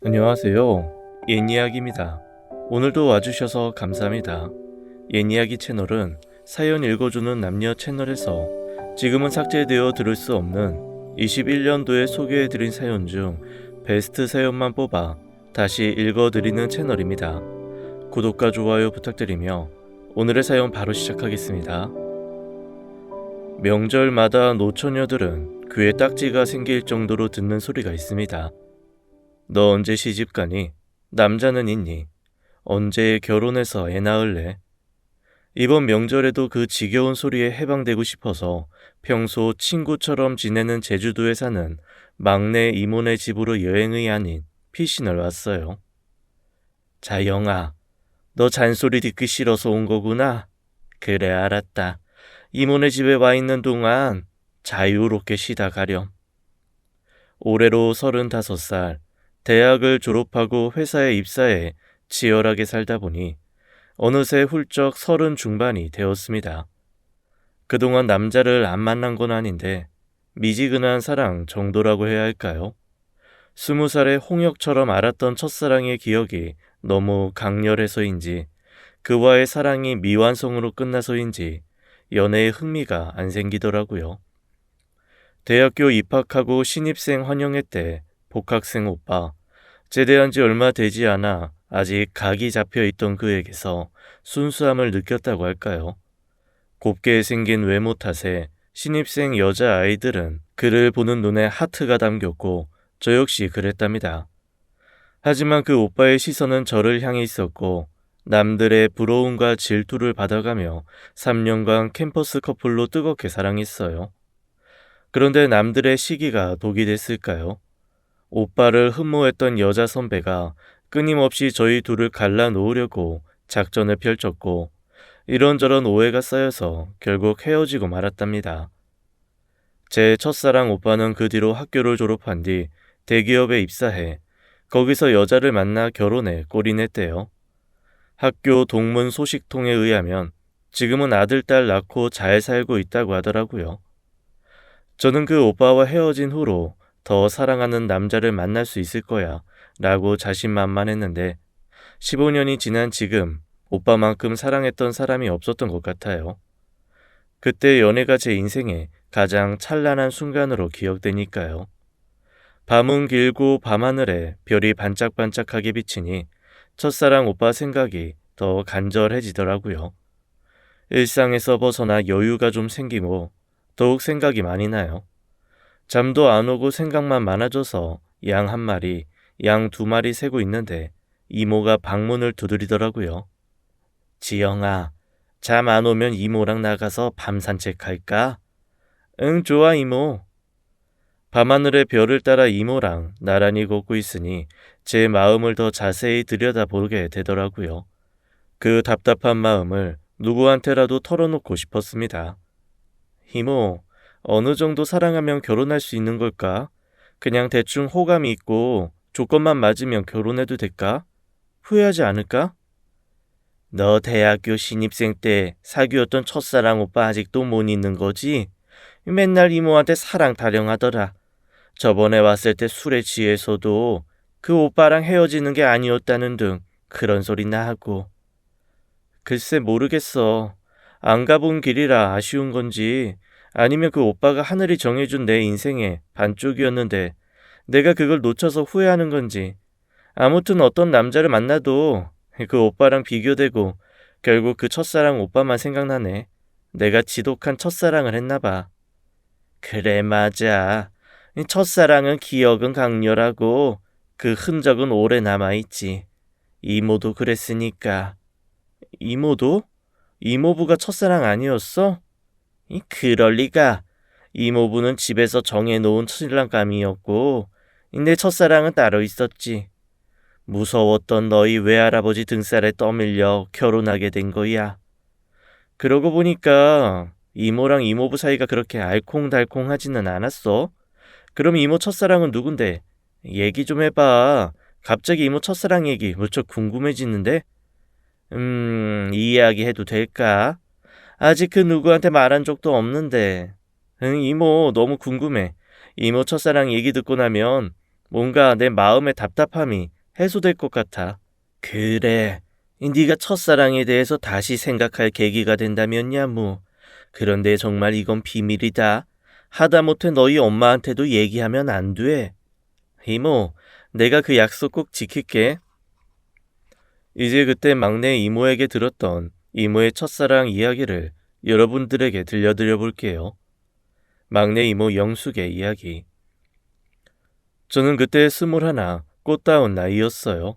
안녕하세요. 옛이야기입니다. 오늘도 와주셔서 감사합니다. 옛이야기 채널은 사연 읽어주는 남녀 채널에서 지금은 삭제되어 들을 수 없는 21년도에 소개해드린 사연 중 베스트 사연만 뽑아 다시 읽어드리는 채널입니다. 구독과 좋아요 부탁드리며 오늘의 사연 바로 시작하겠습니다. 명절마다 노처녀들은 귀에 딱지가 생길 정도로 듣는 소리가 있습니다. 너 언제 시집 가니? 남자는 있니? 언제 결혼해서 애 낳을래? 이번 명절에도 그 지겨운 소리에 해방되고 싶어서 평소 친구처럼 지내는 제주도에 사는 막내 이모네 집으로 여행이 아닌 피신을 왔어요. 자, 영아, 너 잔소리 듣기 싫어서 온 거구나? 그래, 알았다. 이모네 집에 와 있는 동안 자유롭게 쉬다 가렴. 올해로 35살, 대학을 졸업하고 회사에 입사해 치열하게 살다 보니 어느새 훌쩍 30 중반이 되었습니다. 그동안 남자를 안 만난 건 아닌데 미지근한 사랑 정도라고 해야 할까요? 20살에 홍역처럼 알았던 첫사랑의 기억이 너무 강렬해서인지 그와의 사랑이 미완성으로 끝나서인지 연애에 흥미가 안 생기더라고요. 대학교 입학하고 신입생 환영회 때 복학생 오빠, 제대한 지 얼마 되지 않아 아직 각이 잡혀있던 그에게서 순수함을 느꼈다고 할까요? 곱게 생긴 외모 탓에 신입생 여자아이들은 그를 보는 눈에 하트가 담겼고 저 역시 그랬답니다. 하지만 그 오빠의 시선은 저를 향해 있었고 남들의 부러움과 질투를 받아가며 3년간 캠퍼스 커플로 뜨겁게 사랑했어요. 그런데 남들의 시기가 독이 됐을까요? 오빠를 흠모했던 여자 선배가 끊임없이 저희 둘을 갈라놓으려고 작전을 펼쳤고 이런저런 오해가 쌓여서 결국 헤어지고 말았답니다. 제 첫사랑 오빠는 그 뒤로 학교를 졸업한 뒤 대기업에 입사해 거기서 여자를 만나 결혼해 꼴이 냈대요. 학교 동문 소식통에 의하면 지금은 아들, 딸 낳고 잘 살고 있다고 하더라고요. 저는 그 오빠와 헤어진 후로 더 사랑하는 남자를 만날 수 있을 거야 라고 자신만만했는데 15년이 지난 지금 오빠만큼 사랑했던 사람이 없었던 것 같아요. 그때 연애가 제 인생의 가장 찬란한 순간으로 기억되니까요. 밤은 길고 밤하늘에 별이 반짝반짝하게 비치니 첫사랑 오빠 생각이 더 간절해지더라고요. 일상에서 벗어나 여유가 좀 생기고 더욱 생각이 많이 나요. 잠도 안 오고 생각만 많아져서 양 1마리, 양 2마리 새고 있는데 이모가 방문을 두드리더라고요. 지영아, 잠 안 오면 이모랑 나가서 밤 산책할까? 응, 좋아 이모. 밤하늘의 별을 따라 이모랑 나란히 걷고 있으니 제 마음을 더 자세히 들여다보게 되더라고요. 그 답답한 마음을 누구한테라도 털어놓고 싶었습니다. 이모, 어느 정도 사랑하면 결혼할 수 있는 걸까? 그냥 대충 호감이 있고 조건만 맞으면 결혼해도 될까? 후회하지 않을까? 너 대학교 신입생 때 사귀었던 첫사랑 오빠 아직도 못 잊는 거지? 맨날 이모한테 사랑 타령하더라. 저번에 왔을 때 술에 취해서도 그 오빠랑 헤어지는 게 아니었다는 등 그런 소리나 하고. 글쎄 모르겠어. 안 가본 길이라 아쉬운 건지 아니면 그 오빠가 하늘이 정해준 내 인생의 반쪽이었는데 내가 그걸 놓쳐서 후회하는 건지. 아무튼 어떤 남자를 만나도 그 오빠랑 비교되고 결국 그 첫사랑 오빠만 생각나네. 내가 지독한 첫사랑을 했나 봐. 그래 맞아. 첫사랑은 기억은 강렬하고 그 흔적은 오래 남아있지. 이모도 그랬으니까. 이모도? 이모부가 첫사랑 아니었어? 그럴 리가. 이모부는 집에서 정해놓은 신랑감이었고 내 첫사랑은 따로 있었지. 무서웠던 너희 외할아버지 등살에 떠밀려 결혼하게 된 거야. 그러고 보니까 이모랑 이모부 사이가 그렇게 알콩달콩하지는 않았어. 그럼 이모 첫사랑은 누군데? 얘기 좀 해봐. 갑자기 이모 첫사랑 얘기 무척 궁금해지는데? 이야기 해도 될까? 아직 그 누구한테 말한 적도 없는데. 응, 이모 너무 궁금해. 이모 첫사랑 얘기 듣고 나면 뭔가 내 마음의 답답함이 해소될 것 같아. 그래, 네가 첫사랑에 대해서 다시 생각할 계기가 된다면야 뭐. 그런데 정말 이건 비밀이다. 하다못해 너희 엄마한테도 얘기하면 안 돼. 이모, 내가 그 약속 꼭 지킬게. 이제 그때 막내 이모에게 들었던 이모의 첫사랑 이야기를 여러분들에게 들려드려 볼게요. 막내 이모 영숙의 이야기. 저는 그때 21, 꽃다운 나이였어요.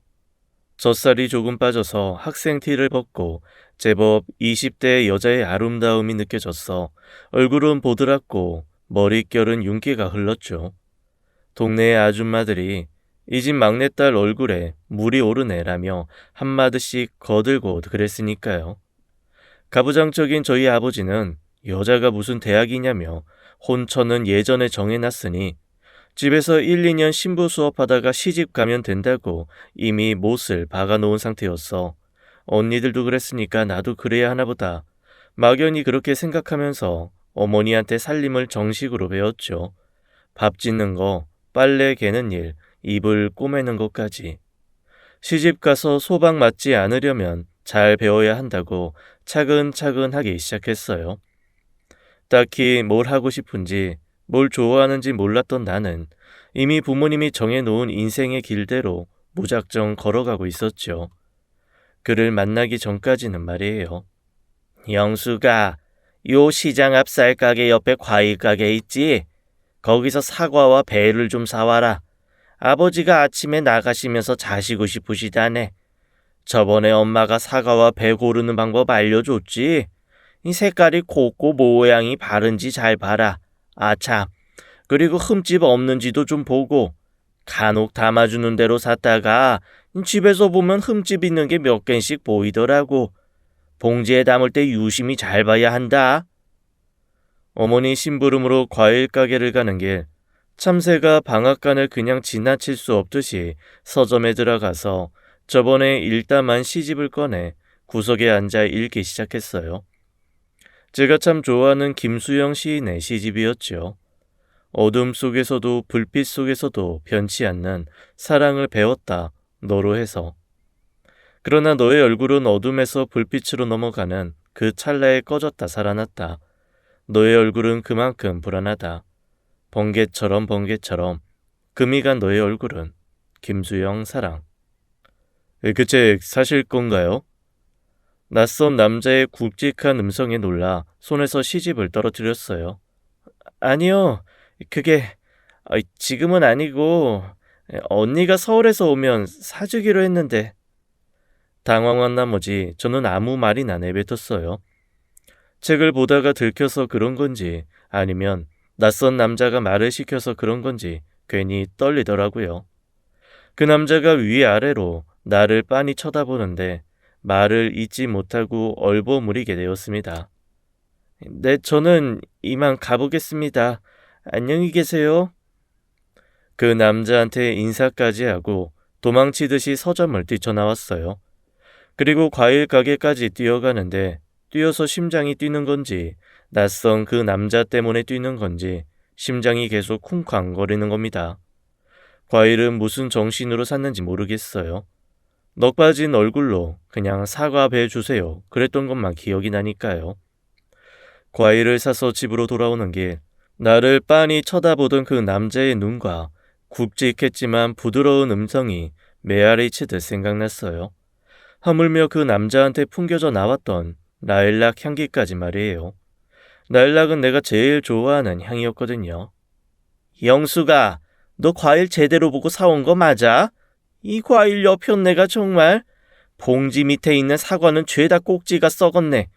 젖살이 조금 빠져서 학생 티를 벗고 제법 20대 여자의 아름다움이 느껴졌어. 얼굴은 보드랍고 머릿결은 윤기가 흘렀죠. 동네의 아줌마들이 이 집 막내딸 얼굴에 물이 오르네라며 한마디씩 거들고 그랬으니까요. 가부장적인 저희 아버지는 여자가 무슨 대학이냐며 혼처는 예전에 정해놨으니 집에서 1, 2년 신부 수업하다가 시집 가면 된다고 이미 못을 박아놓은 상태였어. 언니들도 그랬으니까 나도 그래야 하나 보다. 막연히 그렇게 생각하면서 어머니한테 살림을 정식으로 배웠죠. 밥 짓는 거, 빨래 개는 일, 이불 꼬매는 것까지. 시집 가서 소방 맞지 않으려면 잘 배워야 한다고 차근차근 하기 시작했어요. 딱히 뭘 하고 싶은지, 뭘 좋아하는지 몰랐던 나는 이미 부모님이 정해놓은 인생의 길대로 무작정 걸어가고 있었죠. 그를 만나기 전까지는 말이에요. 영수가, 요 시장 앞 쌀가게 옆에 과일 가게 있지? 거기서 사과와 배를 좀 사와라. 아버지가 아침에 나가시면서 자시고 싶으시다네. 저번에 엄마가 사과와 배 고르는 방법 알려줬지? 이 색깔이 곱고 모양이 바른지 잘 봐라. 아참, 그리고 흠집 없는지도 좀 보고. 간혹 담아주는 대로 샀다가 집에서 보면 흠집 있는 게 몇 개씩 보이더라고. 봉지에 담을 때 유심히 잘 봐야 한다. 어머니 심부름으로 과일 가게를 가는 길, 참새가 방앗간을 그냥 지나칠 수 없듯이 서점에 들어가서 저번에 읽다만 시집을 꺼내 구석에 앉아 읽기 시작했어요. 제가 참 좋아하는 김수영 시인의 시집이었죠. 어둠 속에서도 불빛 속에서도 변치 않는 사랑을 배웠다, 너로 해서. 그러나 너의 얼굴은 어둠에서 불빛으로 넘어가는 그 찰나에 꺼졌다 살아났다. 너의 얼굴은 그만큼 불안하다. 번개처럼 금이 간 너의 얼굴은. 김수영 사랑. 그 책 사실 건가요? 낯선 남자의 굵직한 음성에 놀라 손에서 시집을 떨어뜨렸어요. 아니요, 그게 지금은 아니고 언니가 서울에서 오면 사주기로 했는데. 당황한 나머지 저는 아무 말이나 내뱉었어요. 책을 보다가 들켜서 그런 건지 아니면 낯선 남자가 말을 시켜서 그런 건지 괜히 떨리더라고요. 그 남자가 위아래로 나를 빤히 쳐다보는데 말을 잇지 못하고 얼버무리게 되었습니다. 네, 저는 이만 가보겠습니다. 안녕히 계세요. 그 남자한테 인사까지 하고 도망치듯이 서점을 뛰쳐나왔어요. 그리고 과일 가게까지 뛰어가는데 뛰어서 심장이 뛰는 건지 낯선 그 남자 때문에 뛰는 건지 심장이 계속 쿵쾅거리는 겁니다. 과일은 무슨 정신으로 샀는지 모르겠어요. 넋 빠진 얼굴로 그냥 사과 배 주세요. 그랬던 것만 기억이 나니까요. 과일을 사서 집으로 돌아오는 길, 나를 빤히 쳐다보던 그 남자의 눈과 굵직했지만 부드러운 음성이 메아리 치듯 생각났어요. 하물며 그 남자한테 풍겨져 나왔던 라일락 향기까지 말이에요. 라일락은 내가 제일 좋아하는 향이었거든요. 영수가, 너 과일 제대로 보고 사온 거 맞아? 이 과일 여편네가 정말. 봉지 밑에 있는 사과는 죄다 꼭지가 썩었네.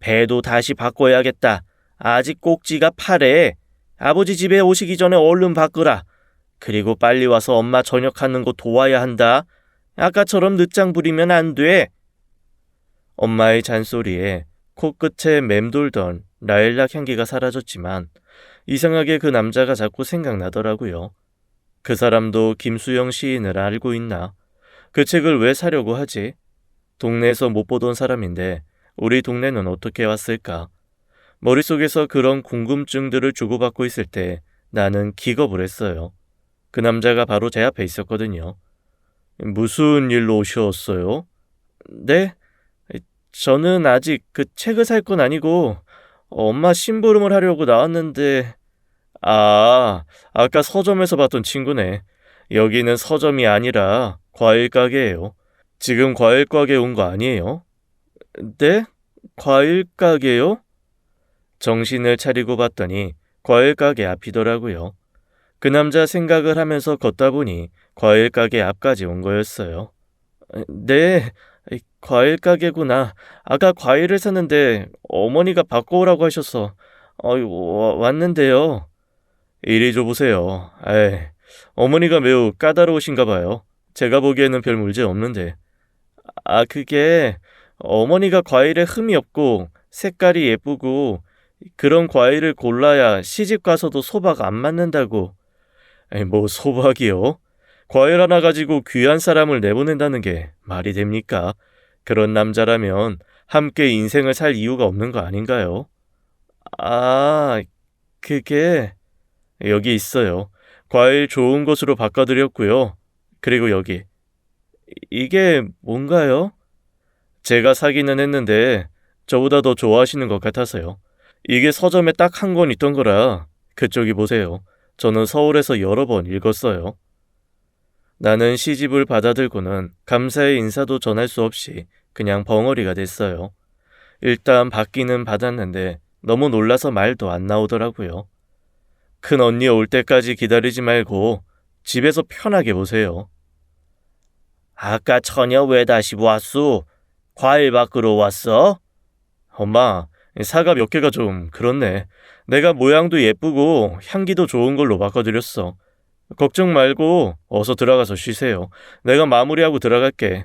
배도 다시 바꿔야겠다. 아직 꼭지가 파래. 아버지 집에 오시기 전에 얼른 바꾸라. 그리고 빨리 와서 엄마 저녁하는 거 도와야 한다. 아까처럼 늦장 부리면 안 돼. 엄마의 잔소리에 코끝에 맴돌던 라일락 향기가 사라졌지만 이상하게 그 남자가 자꾸 생각나더라고요. 그 사람도 김수영 시인을 알고 있나? 그 책을 왜 사려고 하지? 동네에서 못 보던 사람인데 우리 동네는 어떻게 왔을까? 머릿속에서 그런 궁금증들을 주고받고 있을 때 나는 기겁을 했어요. 그 남자가 바로 제 앞에 있었거든요. 무슨 일로 오셨어요? 네? 저는 아직 그 책을 살 건 아니고 엄마 심부름을 하려고 나왔는데 아까 서점에서 봤던 친구네. 여기는 서점이 아니라 과일 가게예요. 지금 과일 가게 온 거 아니에요? 네? 과일 가게요? 정신을 차리고 봤더니 과일 가게 앞이더라고요. 그 남자 생각을 하면서 걷다 보니 과일 가게 앞까지 온 거였어요. 네, 과일 가게구나. 아까 과일을 샀는데 어머니가 바꿔오라고 하셔서 왔는데요. 이리 줘보세요. 어머니가 매우 까다로우신가 봐요. 제가 보기에는 별 문제 없는데. 그게 어머니가 과일에 흠이 없고 색깔이 예쁘고 그런 과일을 골라야 시집 가서도 소박 안 맞는다고. 뭐 소박이요? 과일 하나 가지고 귀한 사람을 내보낸다는 게 말이 됩니까? 그런 남자라면 함께 인생을 살 이유가 없는 거 아닌가요? 아, 그게 여기 있어요. 과일 좋은 것으로 바꿔드렸고요. 그리고 여기 이게 뭔가요? 제가 사기는 했는데 저보다 더 좋아하시는 것 같아서요. 이게 서점에 딱 한 권 있던 거라 그쪽이 보세요. 저는 서울에서 여러 번 읽었어요. 나는 시집을 받아들고는 감사의 인사도 전할 수 없이 그냥 벙어리가 됐어요. 일단 받기는 받았는데 너무 놀라서 말도 안 나오더라고요. 큰 언니 올 때까지 기다리지 말고 집에서 편하게 보세요. 아까 처녀 왜 다시 왔소? 과일 밖으로 왔어? 엄마, 사과 몇 개가 좀 그렇네. 내가 모양도 예쁘고 향기도 좋은 걸로 바꿔드렸어. 걱정 말고 어서 들어가서 쉬세요. 내가 마무리하고 들어갈게.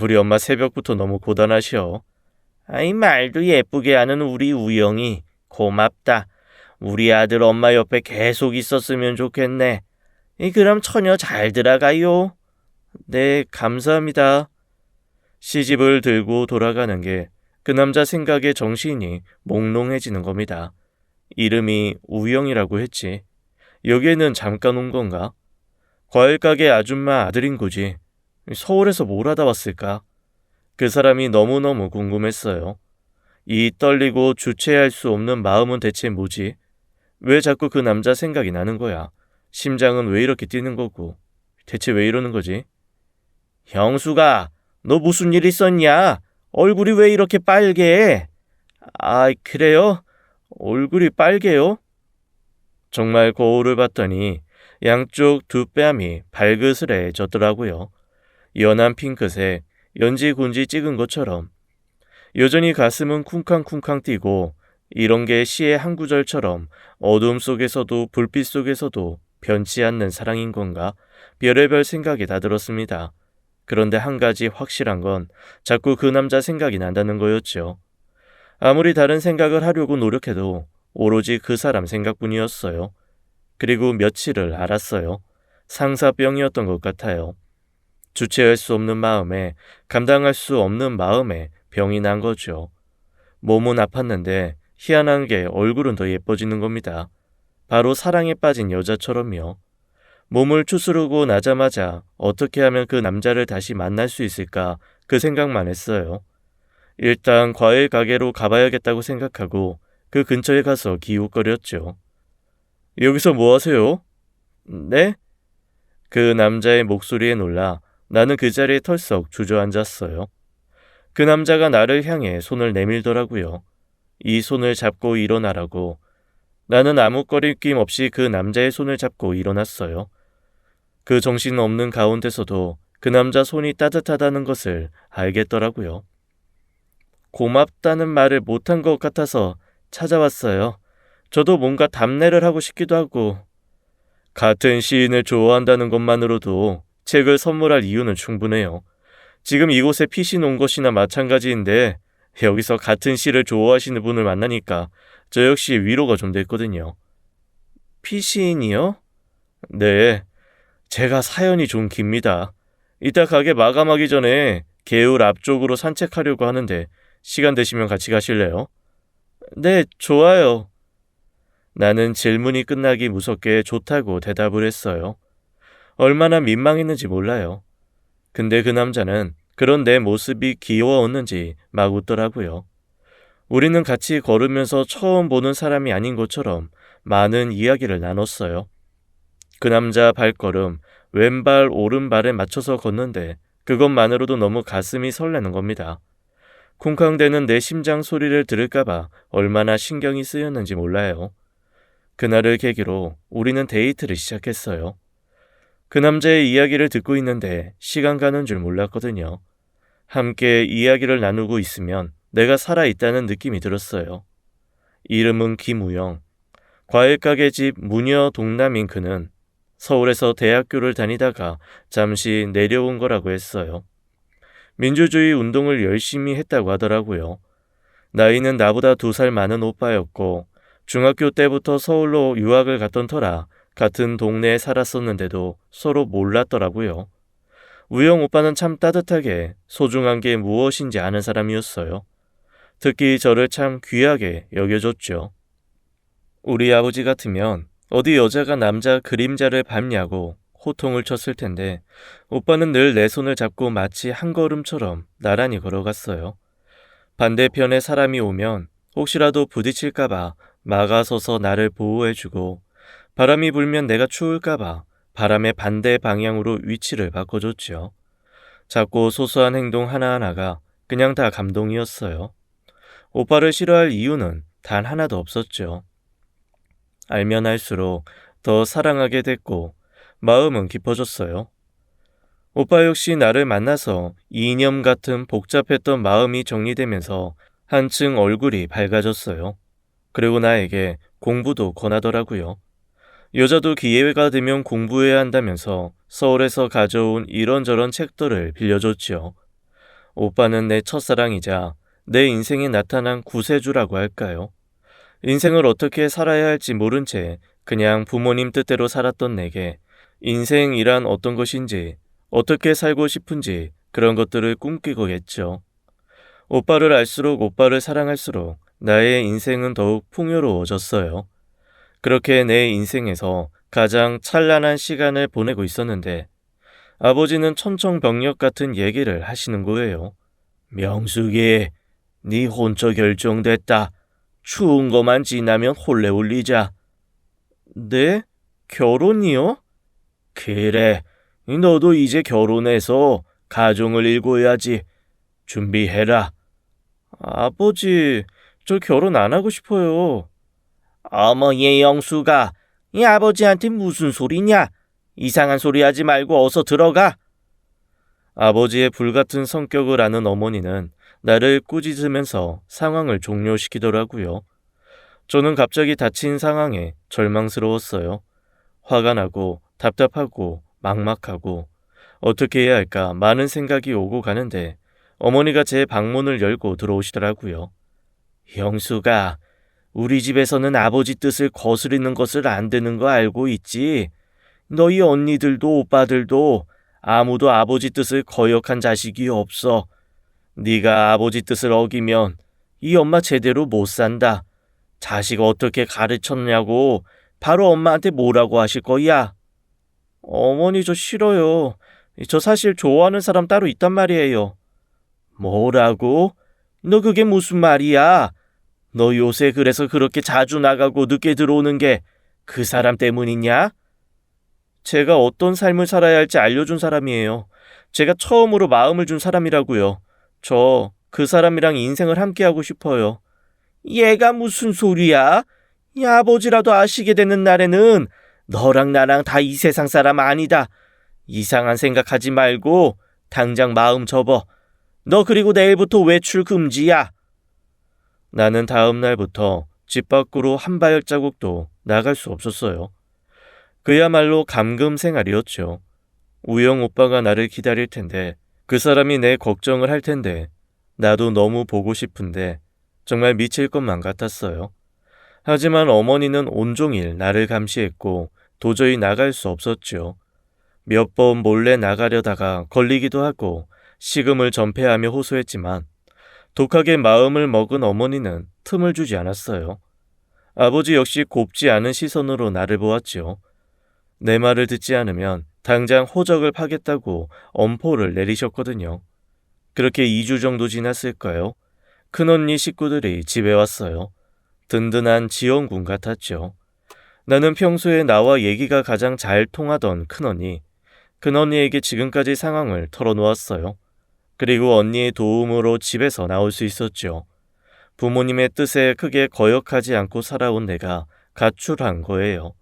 우리 엄마 새벽부터 너무 고단하셔. 말도 예쁘게 하는 우리 우영이 고맙다. 우리 아들 엄마 옆에 계속 있었으면 좋겠네. 그럼 처녀 잘 들어가요. 네, 감사합니다. 시집을 들고 돌아가는 게 그 남자 생각에 정신이 몽롱해지는 겁니다. 이름이 우영이라고 했지. 여기에는 잠깐 온 건가? 과일 가게 아줌마 아들인 거지. 서울에서 뭘 하다 왔을까? 그 사람이 너무너무 궁금했어요. 이 떨리고 주체할 수 없는 마음은 대체 뭐지? 왜 자꾸 그 남자 생각이 나는 거야? 심장은 왜 이렇게 뛰는 거고? 대체 왜 이러는 거지? 형수가, 너 무슨 일 있었냐? 얼굴이 왜 이렇게 빨개? 그래요? 얼굴이 빨개요? 정말 거울을 봤더니 양쪽 두 뺨이 발그스레졌더라고요. 연한 핑크색, 연지곤지 찍은 것처럼. 여전히 가슴은 쿵쾅쿵쾅 뛰고 이런 게 시의 한 구절처럼 어둠 속에서도 불빛 속에서도 변치 않는 사랑인 건가? 별의별 생각이 다 들었습니다. 그런데 한 가지 확실한 건 자꾸 그 남자 생각이 난다는 거였죠. 아무리 다른 생각을 하려고 노력해도 오로지 그 사람 생각뿐이었어요. 그리고 며칠을 알았어요. 상사병이었던 것 같아요. 주체할 수 없는 마음에, 감당할 수 없는 마음에 병이 난 거죠. 몸은 아팠는데 희한한 게 얼굴은 더 예뻐지는 겁니다. 바로 사랑에 빠진 여자처럼요. 몸을 추스르고 나자마자 어떻게 하면 그 남자를 다시 만날 수 있을까 그 생각만 했어요. 일단 과일 가게로 가봐야겠다고 생각하고 그 근처에 가서 기웃거렸죠. 여기서 뭐 하세요? 네? 그 남자의 목소리에 놀라 나는 그 자리에 털썩 주저앉았어요. 그 남자가 나를 향해 손을 내밀더라고요. 이 손을 잡고 일어나라고. 나는 아무 거리낌 없이 그 남자의 손을 잡고 일어났어요. 그 정신없는 가운데서도 그 남자 손이 따뜻하다는 것을 알겠더라고요. 고맙다는 말을 못한 것 같아서 찾아왔어요. 저도 뭔가 답례를 하고 싶기도 하고. 같은 시인을 좋아한다는 것만으로도 책을 선물할 이유는 충분해요. 지금 이곳에 피신 온 것이나 마찬가지인데 여기서 같은 시를 좋아하시는 분을 만나니까 저 역시 위로가 좀 됐거든요. 피시인이요? 네, 제가 사연이 좀 깁니다. 이따 가게 마감하기 전에 개울 앞쪽으로 산책하려고 하는데 시간 되시면 같이 가실래요? 네, 좋아요. 나는 질문이 끝나기 무섭게 좋다고 대답을 했어요. 얼마나 민망했는지 몰라요. 근데 그 남자는 그런 내 모습이 귀여웠는지 막 웃더라고요. 우리는 같이 걸으면서 처음 보는 사람이 아닌 것처럼 많은 이야기를 나눴어요. 그 남자 발걸음, 왼발 오른발에 맞춰서 걷는데 그것만으로도 너무 가슴이 설레는 겁니다. 쿵쾅대는 내 심장 소리를 들을까봐 얼마나 신경이 쓰였는지 몰라요. 그날을 계기로 우리는 데이트를 시작했어요. 그 남자의 이야기를 듣고 있는데 시간 가는 줄 몰랐거든요. 함께 이야기를 나누고 있으면 내가 살아있다는 느낌이 들었어요. 이름은 김우영. 과일가게 집 무녀 동남인 그는 서울에서 대학교를 다니다가 잠시 내려온 거라고 했어요. 민주주의 운동을 열심히 했다고 하더라고요. 나이는 나보다 2살 많은 오빠였고 중학교 때부터 서울로 유학을 갔던 터라 같은 동네에 살았었는데도 서로 몰랐더라고요. 우영 오빠는 참 따뜻하게 소중한 게 무엇인지 아는 사람이었어요. 특히 저를 참 귀하게 여겨줬죠. 우리 아버지 같으면 어디 여자가 남자 그림자를 밟냐고 호통을 쳤을 텐데 오빠는 늘 내 손을 잡고 마치 한 걸음처럼 나란히 걸어갔어요. 반대편에 사람이 오면 혹시라도 부딪힐까봐 막아서서 나를 보호해주고 바람이 불면 내가 추울까봐 바람의 반대 방향으로 위치를 바꿔줬죠. 작고 소소한 행동 하나하나가 그냥 다 감동이었어요. 오빠를 싫어할 이유는 단 하나도 없었죠. 알면 알수록 더 사랑하게 됐고 마음은 깊어졌어요. 오빠 역시 나를 만나서 이념 같은 복잡했던 마음이 정리되면서 한층 얼굴이 밝아졌어요. 그리고 나에게 공부도 권하더라고요. 여자도 기회가 되면 공부해야 한다면서 서울에서 가져온 이런저런 책들을 빌려줬죠. 오빠는 내 첫사랑이자 내 인생에 나타난 구세주라고 할까요? 인생을 어떻게 살아야 할지 모른 채 그냥 부모님 뜻대로 살았던 내게 인생이란 어떤 것인지, 어떻게 살고 싶은지 그런 것들을 꿈꾸고겠죠. 오빠를 알수록 오빠를 사랑할수록 나의 인생은 더욱 풍요로워졌어요. 그렇게 내 인생에서 가장 찬란한 시간을 보내고 있었는데 아버지는 천청병력 같은 얘기를 하시는 거예요. 명숙이, 네 혼처 결정됐다. 추운 거만 지나면 홀레 올리자. 네? 결혼이요? 그래, 너도 이제 결혼해서 가정을 일궈야지. 준비해라. 아버지, 저 결혼 안 하고 싶어요. 어머, 얘 영수가, 이 아버지한테 무슨 소리냐? 이상한 소리 하지 말고 어서 들어가. 아버지의 불같은 성격을 아는 어머니는 나를 꾸짖으면서 상황을 종료시키더라고요. 저는 갑자기 닥친 상황에 절망스러웠어요. 화가 나고 답답하고 막막하고 어떻게 해야 할까 많은 생각이 오고 가는데 어머니가 제 방문을 열고 들어오시더라고요. 영수가, 우리 집에서는 아버지 뜻을 거스르는 것을 안 되는 거 알고 있지? 너희 언니들도 오빠들도 아무도 아버지 뜻을 거역한 자식이 없어. 네가 아버지 뜻을 어기면 이 엄마 제대로 못 산다. 자식 어떻게 가르쳤냐고 바로 엄마한테 뭐라고 하실 거야? 어머니, 저 싫어요. 저 사실 좋아하는 사람 따로 있단 말이에요. 뭐라고? 너 그게 무슨 말이야? 너 요새 그래서 그렇게 자주 나가고 늦게 들어오는 게 그 사람 때문이냐? 제가 어떤 삶을 살아야 할지 알려준 사람이에요. 제가 처음으로 마음을 준 사람이라고요. 저 그 사람이랑 인생을 함께하고 싶어요. 얘가 무슨 소리야? 이 아버지라도 아시게 되는 날에는 너랑 나랑 다 이 세상 사람 아니다. 이상한 생각하지 말고 당장 마음 접어. 너 그리고 내일부터 외출 금지야. 나는 다음 날부터 집 밖으로 한 발자국도 나갈 수 없었어요. 그야말로 감금 생활이었죠. 우영 오빠가 나를 기다릴 텐데 그 사람이 내 걱정을 할 텐데 나도 너무 보고 싶은데 정말 미칠 것만 같았어요. 하지만 어머니는 온종일 나를 감시했고 도저히 나갈 수 없었죠. 몇 번 몰래 나가려다가 걸리기도 하고 식음을 전폐하며 호소했지만 독하게 마음을 먹은 어머니는 틈을 주지 않았어요. 아버지 역시 곱지 않은 시선으로 나를 보았지요. 내 말을 듣지 않으면 당장 호적을 파겠다고 엄포를 내리셨거든요. 그렇게 2주 정도 지났을까요? 큰언니 식구들이 집에 왔어요. 든든한 지원군 같았죠. 나는 평소에 나와 얘기가 가장 잘 통하던 큰언니, 큰언니에게 지금까지 상황을 털어놓았어요. 그리고 언니의 도움으로 집에서 나올 수 있었죠. 부모님의 뜻에 크게 거역하지 않고 살아온 내가 가출한 거예요.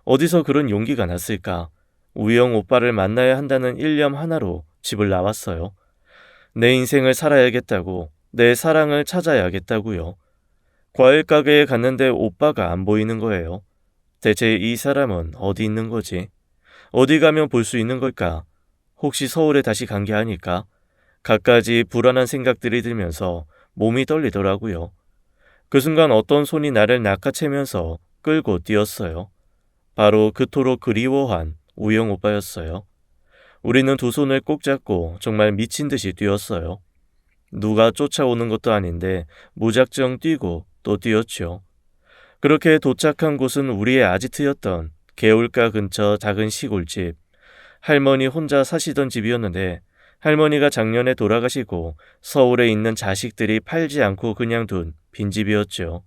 어디서 그런 용기가 났을까? 우영 오빠를 만나야 한다는 일념 하나로 집을 나왔어요. 내 인생을 살아야겠다고, 내 사랑을 찾아야겠다고요. 과일 가게에 갔는데 오빠가 안 보이는 거예요. 대체 이 사람은 어디 있는 거지? 어디 가면 볼 수 있는 걸까? 혹시 서울에 다시 간 게 아닐까? 갖가지 불안한 생각들이 들면서 몸이 떨리더라고요. 그 순간 어떤 손이 나를 낚아채면서 끌고 뛰었어요. 바로 그토록 그리워한 우영 오빠였어요. 우리는 두 손을 꼭 잡고 정말 미친 듯이 뛰었어요. 누가 쫓아오는 것도 아닌데 무작정 뛰고 또 뛰었죠. 그렇게 도착한 곳은 우리의 아지트였던 개울가 근처 작은 시골집. 할머니 혼자 사시던 집이었는데 할머니가 작년에 돌아가시고 서울에 있는 자식들이 팔지 않고 그냥 둔 빈집이었죠.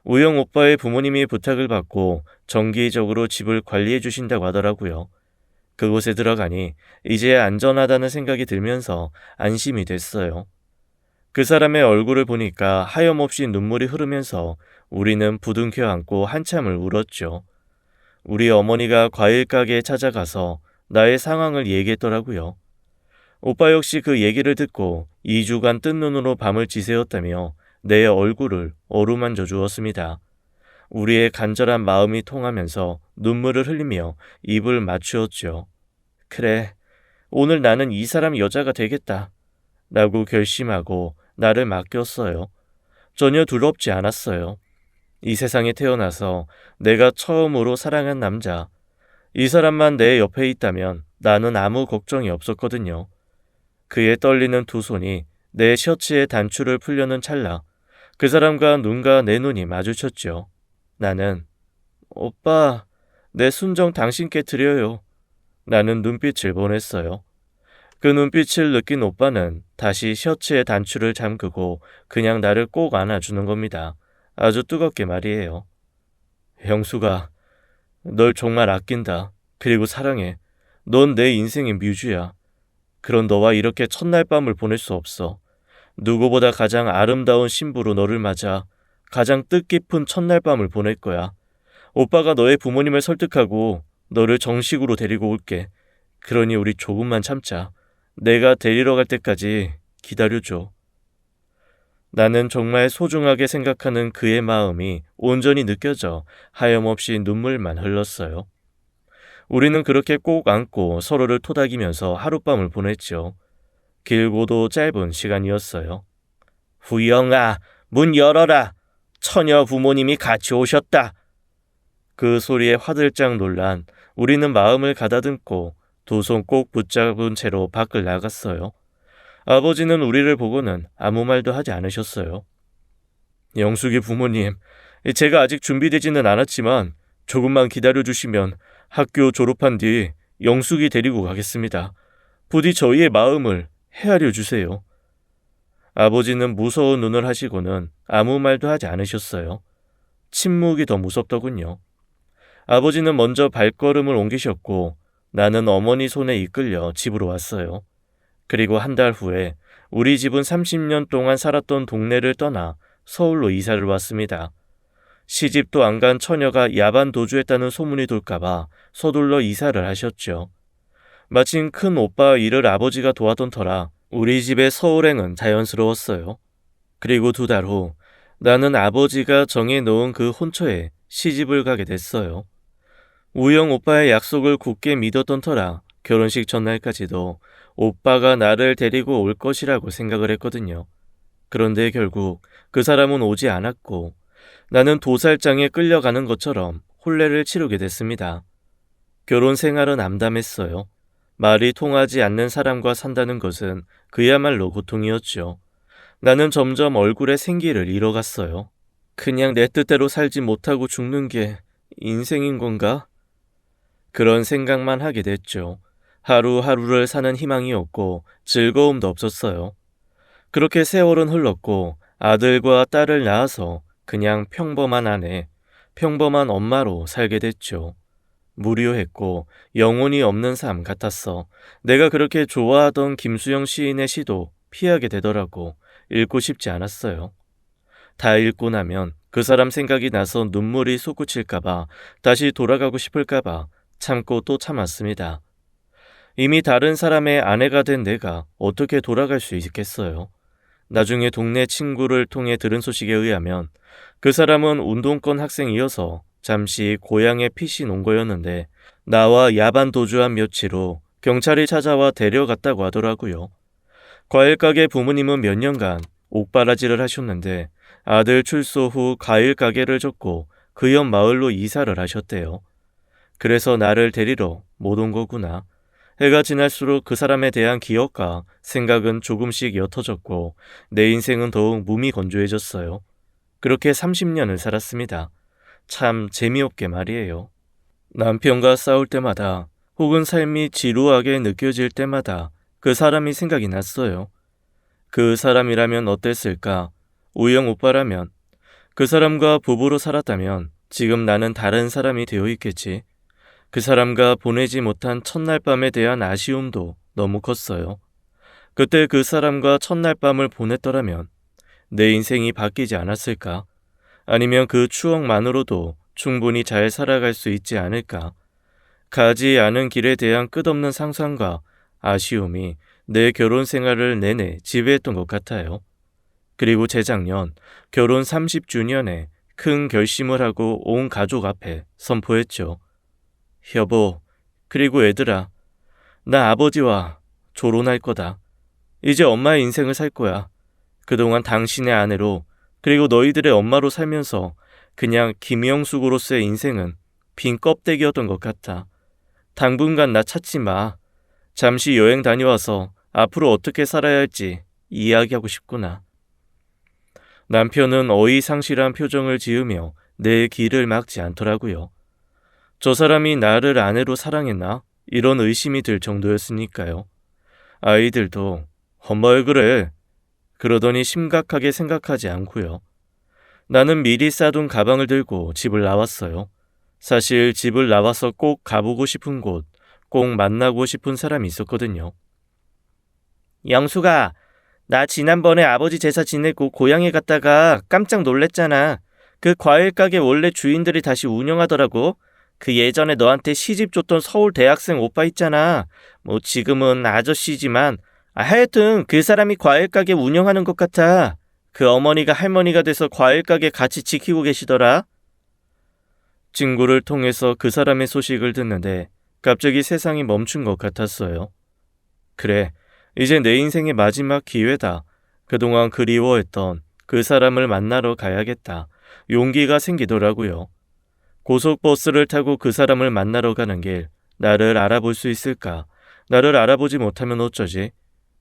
우영 오빠의 부모님이 부탁을 받고 정기적으로 집을 관리해 주신다고 하더라고요. 그곳에 들어가니 이제야 안전하다는 생각이 들면서 안심이 됐어요. 그 사람의 얼굴을 보니까 하염없이 눈물이 흐르면서 우리는 부둥켜 안고 한참을 울었죠. 우리 어머니가 과일 가게에 찾아가서 나의 상황을 얘기했더라고요. 오빠 역시 그 얘기를 듣고 2주간 뜬 눈으로 밤을 지새웠다며 내 얼굴을 어루만져 주었습니다. 우리의 간절한 마음이 통하면서 눈물을 흘리며 입을 맞추었죠. 그래, 오늘 나는 이 사람 여자가 되겠다 라고 결심하고 나를 맡겼어요. 전혀 두렵지 않았어요. 이 세상에 태어나서 내가 처음으로 사랑한 남자, 이 사람만 내 옆에 있다면 나는 아무 걱정이 없었거든요. 그의 떨리는 두 손이 내 셔츠의 단추를 풀려는 찰나 그 사람과 눈과 내 눈이 마주쳤죠. 나는 오빠, 내 순정 당신께 드려요. 나는 눈빛을 보냈어요. 그 눈빛을 느낀 오빠는 다시 셔츠의 단추를 잠그고 그냥 나를 꼭 안아주는 겁니다. 아주 뜨겁게 말이에요. 형수가 널 정말 아낀다. 그리고 사랑해. 넌 내 인생의 뮤즈야. 그런 너와 이렇게 첫날 밤을 보낼 수 없어. 누구보다 가장 아름다운 신부로 너를 맞아 가장 뜻깊은 첫날 밤을 보낼 거야. 오빠가 너의 부모님을 설득하고 너를 정식으로 데리고 올게. 그러니 우리 조금만 참자. 내가 데리러 갈 때까지 기다려줘. 나는 정말 소중하게 생각하는 그의 마음이 온전히 느껴져 하염없이 눈물만 흘렀어요. 우리는 그렇게 꼭 안고 서로를 토닥이면서 하룻밤을 보냈죠. 길고도 짧은 시간이었어요. 후영아, 문 열어라. 처녀 부모님이 같이 오셨다. 그 소리에 화들짝 놀란 우리는 마음을 가다듬고 두 손 꼭 붙잡은 채로 밖을 나갔어요. 아버지는 우리를 보고는 아무 말도 하지 않으셨어요. 영숙이 부모님, 제가 아직 준비되지는 않았지만 조금만 기다려주시면 학교 졸업한 뒤 영숙이 데리고 가겠습니다. 부디 저희의 마음을 헤아려 주세요. 아버지는 무서운 눈을 하시고는 아무 말도 하지 않으셨어요. 침묵이 더 무섭더군요. 아버지는 먼저 발걸음을 옮기셨고 나는 어머니 손에 이끌려 집으로 왔어요. 그리고 한 달 후에 우리 집은 30년 동안 살았던 동네를 떠나 서울로 이사를 왔습니다. 시집도 안 간 처녀가 야반 도주했다는 소문이 돌까봐 서둘러 이사를 하셨죠. 마침 큰 오빠 일을 아버지가 도와던 터라 우리 집의 서울행은 자연스러웠어요. 그리고 2달 후 나는 아버지가 정해놓은 그 혼처에 시집을 가게 됐어요. 우영 오빠의 약속을 굳게 믿었던 터라 결혼식 전날까지도 오빠가 나를 데리고 올 것이라고 생각을 했거든요. 그런데 결국 그 사람은 오지 않았고 나는 도살장에 끌려가는 것처럼 혼례를 치르게 됐습니다. 결혼 생활은 암담했어요. 말이 통하지 않는 사람과 산다는 것은 그야말로 고통이었죠. 나는 점점 얼굴에 생기를 잃어갔어요. 그냥 내 뜻대로 살지 못하고 죽는 게 인생인 건가? 그런 생각만 하게 됐죠. 하루하루를 사는 희망이 없고 즐거움도 없었어요. 그렇게 세월은 흘렀고 아들과 딸을 낳아서 그냥 평범한 아내, 평범한 엄마로 살게 됐죠. 무료했고 영혼이 없는 삶 같았어. 내가 그렇게 좋아하던 김수영 시인의 시도 피하게 되더라고. 읽고 싶지 않았어요. 다 읽고 나면 그 사람 생각이 나서 눈물이 솟구칠까봐, 다시 돌아가고 싶을까봐 참고 또 참았습니다. 이미 다른 사람의 아내가 된 내가 어떻게 돌아갈 수 있겠어요. 나중에 동네 친구를 통해 들은 소식에 의하면 그 사람은 운동권 학생이어서 잠시 고향에 핏이 논 거였는데 나와 야반 도주한 며칠 후 경찰이 찾아와 데려갔다고 하더라고요. 과일 가게 부모님은 몇 년간 옥바라지를 하셨는데 아들 출소 후 과일 가게를 접고 그 옆 마을로 이사를 하셨대요. 그래서 나를 데리러 못 온 거구나. 해가 지날수록 그 사람에 대한 기억과 생각은 조금씩 옅어졌고 내 인생은 더욱 무미건조해졌어요. 그렇게 30년을 살았습니다. 참 재미없게 말이에요. 남편과 싸울 때마다 혹은 삶이 지루하게 느껴질 때마다 그 사람이 생각이 났어요. 그 사람이라면 어땠을까? 우영 오빠라면, 그 사람과 부부로 살았다면 지금 나는 다른 사람이 되어 있겠지. 그 사람과 보내지 못한 첫날 밤에 대한 아쉬움도 너무 컸어요. 그때 그 사람과 첫날 밤을 보냈더라면 내 인생이 바뀌지 않았을까? 아니면 그 추억만으로도 충분히 잘 살아갈 수 있지 않을까? 가지 않은 길에 대한 끝없는 상상과 아쉬움이 내 결혼 생활을 내내 지배했던 것 같아요. 그리고 재작년 결혼 30주년에 큰 결심을 하고 온 가족 앞에 선포했죠. 여보, 그리고 애들아, 나 아버지와 결혼할 거다. 이제 엄마의 인생을 살 거야. 그동안 당신의 아내로, 그리고 너희들의 엄마로 살면서 그냥 김영숙으로서의 인생은 빈 껍데기였던 것 같아. 당분간 나 찾지 마. 잠시 여행 다녀와서 앞으로 어떻게 살아야 할지 이야기하고 싶구나. 남편은 어이상실한 표정을 지으며 내 길을 막지 않더라고요. 저 사람이 나를 아내로 사랑했나? 이런 의심이 들 정도였으니까요. 아이들도 엄마 왜 그래? 그러더니 심각하게 생각하지 않고요. 나는 미리 싸둔 가방을 들고 집을 나왔어요. 사실 집을 나와서 꼭 가보고 싶은 곳, 꼭 만나고 싶은 사람이 있었거든요. 영수가, 나 지난번에 아버지 제사 지내고 고향에 갔다가 깜짝 놀랬잖아. 그 과일 가게 원래 주인들이 다시 운영하더라고. 그 예전에 너한테 시집 줬던 서울 대학생 오빠 있잖아. 뭐 지금은 아저씨지만 하여튼 그 사람이 과일 가게 운영하는 것 같아. 그 어머니가 할머니가 돼서 과일 가게 같이 지키고 계시더라. 친구를 통해서 그 사람의 소식을 듣는데 갑자기 세상이 멈춘 것 같았어요. 그래, 이제 내 인생의 마지막 기회다. 그동안 그리워했던 그 사람을 만나러 가야겠다. 용기가 생기더라고요. 고속버스를 타고 그 사람을 만나러 가는 길, 나를 알아볼 수 있을까? 나를 알아보지 못하면 어쩌지?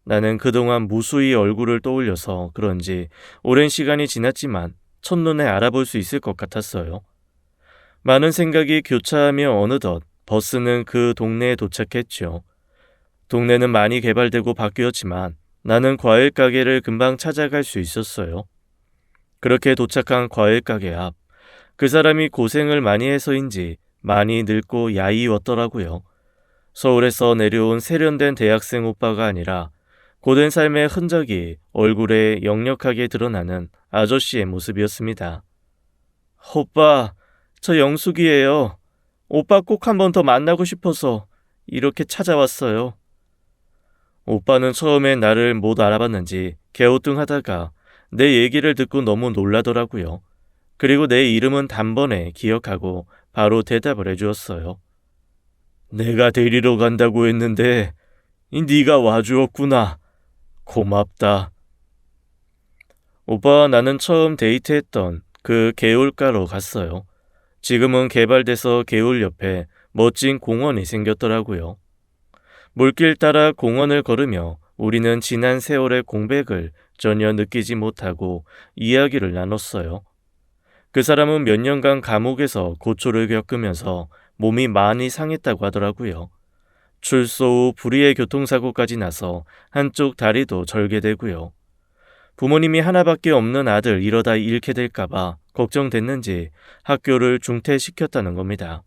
나는 그동안 무수히 얼굴을 떠올려서 그런지 오랜 시간이 지났지만 첫눈에 알아볼 수 있을 것 같았어요. 많은 생각이 교차하며 어느덧 버스는 그 동네에 도착했죠. 동네는 많이 개발되고 바뀌었지만 나는 과일 가게를 금방 찾아갈 수 있었어요. 그렇게 도착한 과일 가게 앞, 그 사람이 고생을 많이 해서인지 많이 늙고 야이웠더라고요. 서울에서 내려온 세련된 대학생 오빠가 아니라 고된 삶의 흔적이 얼굴에 역력하게 드러나는 아저씨의 모습이었습니다. 오빠, 저 영숙이에요. 오빠 꼭 한 번 더 만나고 싶어서 이렇게 찾아왔어요. 오빠는 처음에 나를 못 알아봤는지 갸우뚱하다가 내 얘기를 듣고 너무 놀라더라고요. 그리고 내 이름은 단번에 기억하고 바로 대답을 해주었어요. 내가 데리러 간다고 했는데 네가 와주었구나. 고맙다. 오빠와 나는 처음 데이트했던 그 개울가로 갔어요. 지금은 개발돼서 개울 옆에 멋진 공원이 생겼더라고요. 물길 따라 공원을 걸으며 우리는 지난 세월의 공백을 전혀 느끼지 못하고 이야기를 나눴어요. 그 사람은 몇 년간 감옥에서 고초를 겪으면서 몸이 많이 상했다고 하더라고요. 출소 후 불의의 교통사고까지 나서 한쪽 다리도 절개되고요. 부모님이 하나밖에 없는 아들 이러다 잃게 될까봐 걱정됐는지 학교를 중퇴시켰다는 겁니다.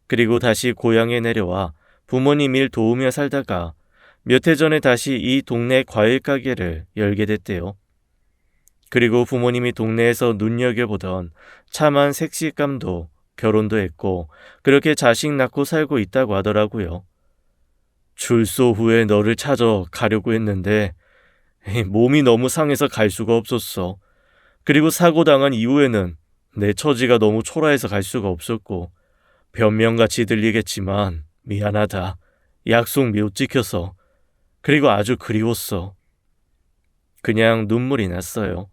그리고 다시 고향에 내려와 부모님 일 도우며 살다가 몇 해 전에 다시 이 동네 과일 가게를 열게 됐대요. 그리고 부모님이 동네에서 눈여겨보던 참한 색시감도 결혼도 했고 그렇게 자식 낳고 살고 있다고 하더라고요. 출소 후에 너를 찾아 가려고 했는데 몸이 너무 상해서 갈 수가 없었어. 그리고 사고 당한 이후에는 내 처지가 너무 초라해서 갈 수가 없었고 변명같이 들리겠지만 미안하다. 약속 못 지켜서. 그리고 아주 그리웠어. 그냥 눈물이 났어요.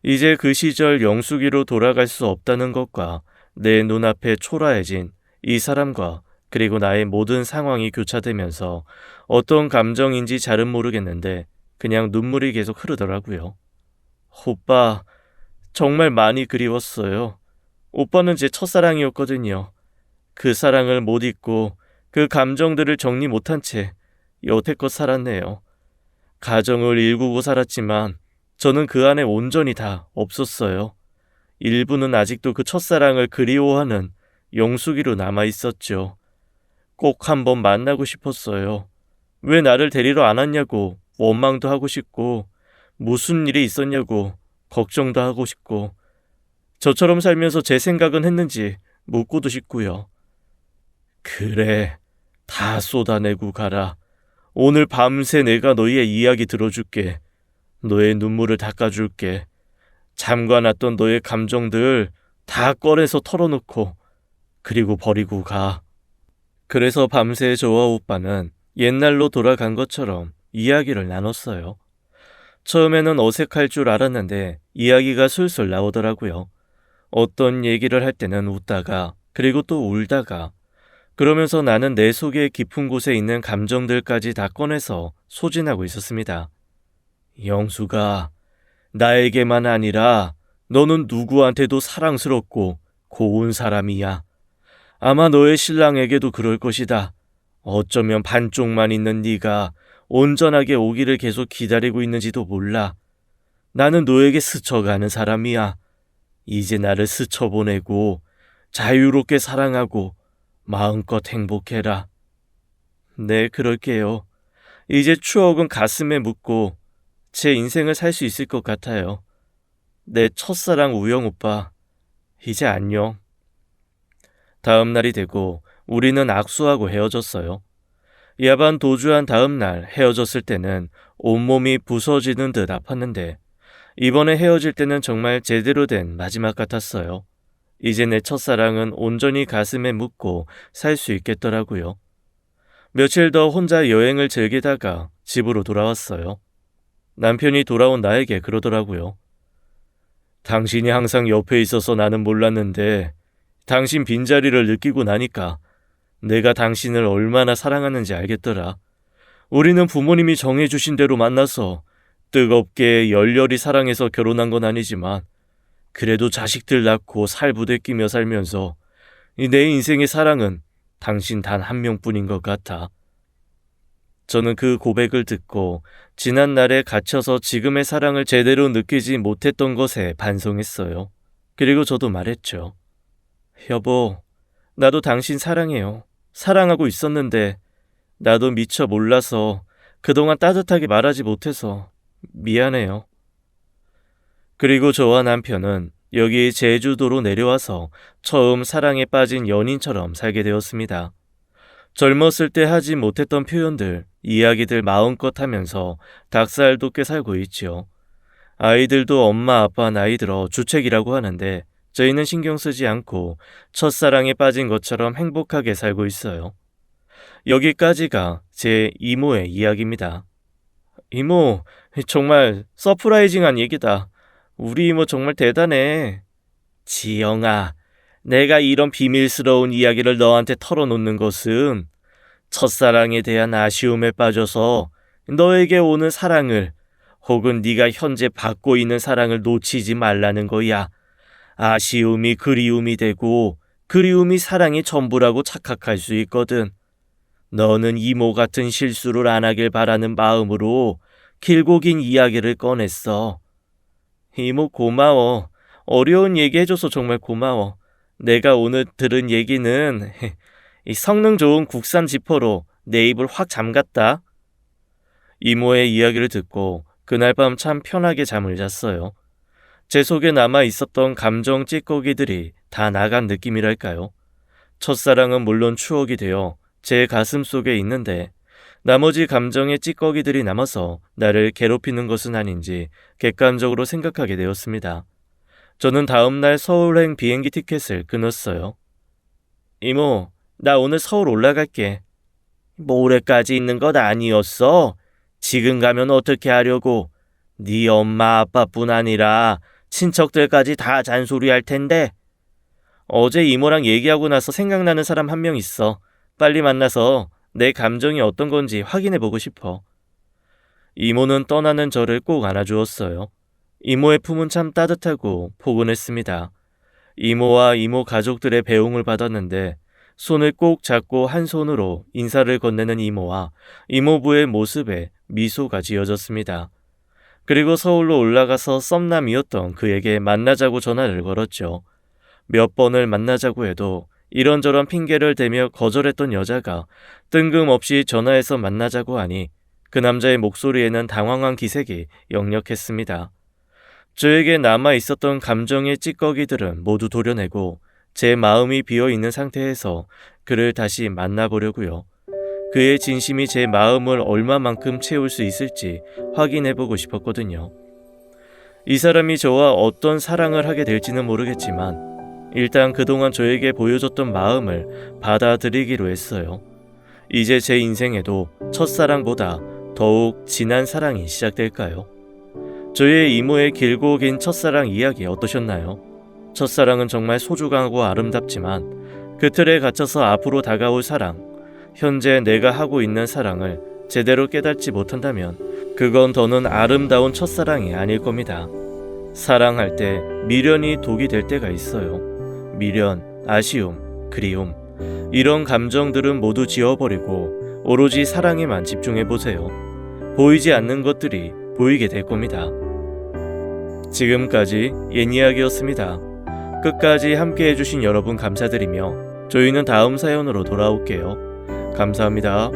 이제 그 시절 영숙이로 돌아갈 수 없다는 것과 내 눈앞에 초라해진 이 사람과 그리고 나의 모든 상황이 교차되면서 어떤 감정인지 잘은 모르겠는데 그냥 눈물이 계속 흐르더라고요. 오빠, 정말 많이 그리웠어요. 오빠는 제 첫사랑이었거든요. 그 사랑을 못 잊고 그 감정들을 정리 못한 채 여태껏 살았네요. 가정을 일구고 살았지만 저는 그 안에 온전히 다 없었어요. 일부는 아직도 그 첫사랑을 그리워하는 영숙이로 남아있었죠. 꼭 한번 만나고 싶었어요. 왜 나를 데리러 안 왔냐고 원망도 하고 싶고 무슨 일이 있었냐고 걱정도 하고 싶고 저처럼 살면서 제 생각은 했는지 묻고도 싶고요. 그래, 다 쏟아내고 가라. 오늘 밤새 내가 너의 이야기 들어줄게. 너의 눈물을 닦아줄게. 잠가놨던 너의 감정들 다 꺼내서 털어놓고 그리고 버리고 가. 그래서 밤새 저와 오빠는 옛날로 돌아간 것처럼 이야기를 나눴어요. 처음에는 어색할 줄 알았는데 이야기가 술술 나오더라고요. 어떤 얘기를 할 때는 웃다가 그리고 또 울다가 그러면서 나는 내 속의 깊은 곳에 있는 감정들까지 다 꺼내서 소진하고 있었습니다. 영수가 나에게만 아니라 너는 누구한테도 사랑스럽고 고운 사람이야. 아마 너의 신랑에게도 그럴 것이다. 어쩌면 반쪽만 있는 네가 온전하게 오기를 계속 기다리고 있는지도 몰라. 나는 너에게 스쳐가는 사람이야. 이제 나를 스쳐보내고 자유롭게 사랑하고 마음껏 행복해라. 네, 그럴게요. 이제 추억은 가슴에 묻고 제 인생을 살 수 있을 것 같아요. 내 첫사랑 우영 오빠, 이제 안녕. 다음 날이 되고 우리는 악수하고 헤어졌어요. 야반 도주한 다음 날 헤어졌을 때는 온몸이 부서지는 듯 아팠는데 이번에 헤어질 때는 정말 제대로 된 마지막 같았어요. 이제 내 첫사랑은 온전히 가슴에 묻고 살 수 있겠더라고요. 며칠 더 혼자 여행을 즐기다가 집으로 돌아왔어요. 남편이 돌아온 나에게 그러더라고요. 당신이 항상 옆에 있어서 나는 몰랐는데 당신 빈자리를 느끼고 나니까 내가 당신을 얼마나 사랑하는지 알겠더라. 우리는 부모님이 정해주신 대로 만나서 뜨겁게 열렬히 사랑해서 결혼한 건 아니지만 그래도 자식들 낳고 살부대 끼며 살면서 내 인생의 사랑은 당신 단 한 명뿐인 것 같아. 저는 그 고백을 듣고 지난날에 갇혀서 지금의 사랑을 제대로 느끼지 못했던 것에 반성했어요. 그리고 저도 말했죠. 여보, 나도 당신 사랑해요. 사랑하고 있었는데 나도 미처 몰라서 그동안 따뜻하게 말하지 못해서 미안해요. 그리고 저와 남편은 여기 제주도로 내려와서 처음 사랑에 빠진 연인처럼 살게 되었습니다. 젊었을 때 하지 못했던 표현들, 이야기들 마음껏 하면서 닭살 돋게 살고 있지요. 아이들도 엄마 아빠 나이 들어 주책이라고 하는데 저희는 신경 쓰지 않고 첫사랑에 빠진 것처럼 행복하게 살고 있어요. 여기까지가 제 이모의 이야기입니다. 이모, 정말 서프라이징한 얘기다. 우리 이모 정말 대단해. 지영아, 내가 이런 비밀스러운 이야기를 너한테 털어놓는 것은 첫사랑에 대한 아쉬움에 빠져서 너에게 오는 사랑을 혹은 네가 현재 받고 있는 사랑을 놓치지 말라는 거야. 아쉬움이 그리움이 되고 그리움이 사랑이 전부라고 착각할 수 있거든. 너는 이모 같은 실수를 안 하길 바라는 마음으로 길고 긴 이야기를 꺼냈어. 이모 고마워. 어려운 얘기 해줘서 정말 고마워. 내가 오늘 들은 얘기는 이 성능 좋은 국산 지퍼로 내 입을 확 잠갔다. 이모의 이야기를 듣고 그날 밤 참 편하게 잠을 잤어요. 제 속에 남아 있었던 감정 찌꺼기들이 다 나간 느낌이랄까요. 첫사랑은 물론 추억이 되어 제 가슴 속에 있는데 나머지 감정의 찌꺼기들이 남아서 나를 괴롭히는 것은 아닌지 객관적으로 생각하게 되었습니다. 저는 다음날 서울행 비행기 티켓을 끊었어요. 이모, 나 오늘 서울 올라갈게. 모레까지 있는 것 아니었어? 지금 가면 어떻게 하려고? 네 엄마 아빠뿐 아니라 친척들까지 다 잔소리할 텐데. 어제 이모랑 얘기하고 나서 생각나는 사람 한 명 있어. 빨리 만나서 내 감정이 어떤 건지 확인해보고 싶어. 이모는 떠나는 저를 꼭 안아주었어요. 이모의 품은 참 따뜻하고 포근했습니다. 이모와 이모 가족들의 배웅을 받았는데 손을 꼭 잡고 한 손으로 인사를 건네는 이모와 이모부의 모습에 미소가 지어졌습니다. 그리고 서울로 올라가서 썸남이었던 그에게 만나자고 전화를 걸었죠. 몇 번을 만나자고 해도 이런저런 핑계를 대며 거절했던 여자가 뜬금없이 전화해서 만나자고 하니 그 남자의 목소리에는 당황한 기색이 역력했습니다. 저에게 남아 있었던 감정의 찌꺼기들은 모두 도려내고 제 마음이 비어있는 상태에서 그를 다시 만나보려고요. 그의 진심이 제 마음을 얼마만큼 채울 수 있을지 확인해보고 싶었거든요. 이 사람이 저와 어떤 사랑을 하게 될지는 모르겠지만 일단 그동안 저에게 보여줬던 마음을 받아들이기로 했어요. 이제 제 인생에도 첫사랑보다 더욱 진한 사랑이 시작될까요? 저의 이모의 길고 긴 첫사랑 이야기 어떠셨나요? 첫사랑은 정말 소중하고 아름답지만 그 틀에 갇혀서 앞으로 다가올 사랑, 현재 내가 하고 있는 사랑을 제대로 깨닫지 못한다면 그건 더는 아름다운 첫사랑이 아닐 겁니다. 사랑할 때 미련이 독이 될 때가 있어요. 미련, 아쉬움, 그리움 이런 감정들은 모두 지워버리고 오로지 사랑에만 집중해보세요. 보이지 않는 것들이 보이게 될 겁니다. 지금까지 옛이야기였습니다. 끝까지 함께 해주신 여러분 감사드리며 저희는 다음 사연으로 돌아올게요. 감사합니다.